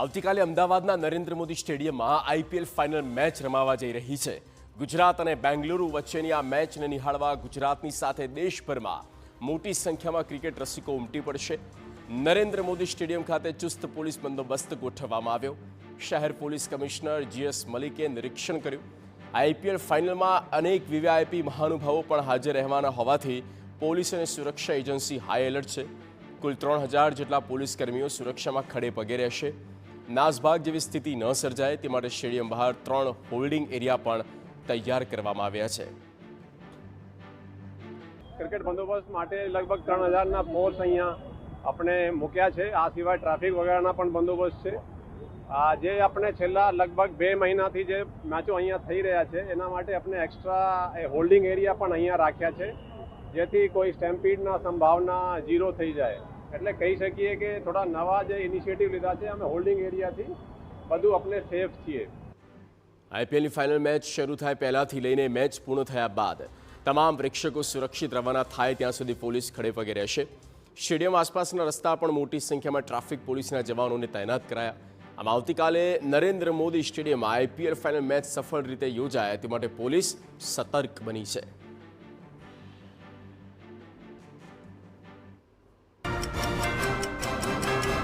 આવતીકાલે અમદાવાદના નરેન્દ્ર મોદી સ્ટેડિયમમાં આઈપીએલ ફાઇનલ મેચ રમાવા જઈ રહી છે। ગુજરાત અને બેંગલુરુ વચ્ચેની આ મેચને નિહાળવા ગુજરાતની સાથે દેશભરમાં મોટી સંખ્યામાં ક્રિકેટ રસિકો ઉમટી પડશે। નરેન્દ્ર મોદી સ્ટેડિયમ ખાતે ચુસ્ત પોલીસ બંદોબસ્ત ગોઠવવામાં આવ્યો। શહેર પોલીસ કમિશનર જીએસ મલિકે નિરીક્ષણ કર્યું। આઈપીએલ ફાઇનલમાં અનેક વીવીઆઈપી મહાનુભાવો પણ હાજર રહેવાના હોવાથી પોલીસ અને સુરક્ષા એજન્સી હાઈ એલર્ટ છે। કુલ 3000 જેટલા પોલીસ કર્મીઓ સુરક્ષામાં ખડે પગે રહેશે। નાસભાગ જેવી સ્થિતિ ન સર્જાય તે માટે સ્ટેડિયમ બહાર 3 હોલ્ડિંગ એરિયા પણ તૈયાર કરવામાં આવ્યા છે। ક્રિકેટ બંદોબસ્ત માટે લગભગ 3000ના ફોર્સ અહીંયા આપણે મૂક્યા છે। આ સિવાય ટ્રાફિક વગેરેના પણ બંદોબસ્ત છે। જે આપણે છેલ્લા લગભગ 2 મહિનાથી જે મેચો અહીંયા થઈ રહ્યા છે એના માટે આપણે એક્સ્ટ્રા હોલ્ડિંગ એરિયા પણ અહીંયા રાખ્યા છે, જેથી કોઈ સ્ટેમ્પીડના સંભાવના 0 થઈ જાય। એટલે કહી શકીએ કે થોડા નવા જે ઇનિશિયેટિવ લીધા છે, અમે હોલ્ડિંગ એરિયાથી બધું આપણે સેફ છીએ। આઈપીએલની ફાઇનલ મેચ શરૂ થાય પહેલાથી લઈને મેચ પૂર્ણ થયા બાદ તમામ પ્રેક્ષકો સુરક્ષિત રવાના થાય ત્યાં સુધી પોલીસ ખડે પગે રહેશે। સ્ટેડિયમ આસપાસના રસ્તા પણ મોટી સંખ્યામાં ટ્રાફિક પોલીસના જવાનોને તૈનાત કરાયા। આમ આવતીકાલે નરેન્દ્ર મોદી સ્ટેડિયમમાં આઈપીએલ ફાઇનલ મેચ સફળ રીતે યોજાય તે માટે પોલીસ સતર્ક બની છે।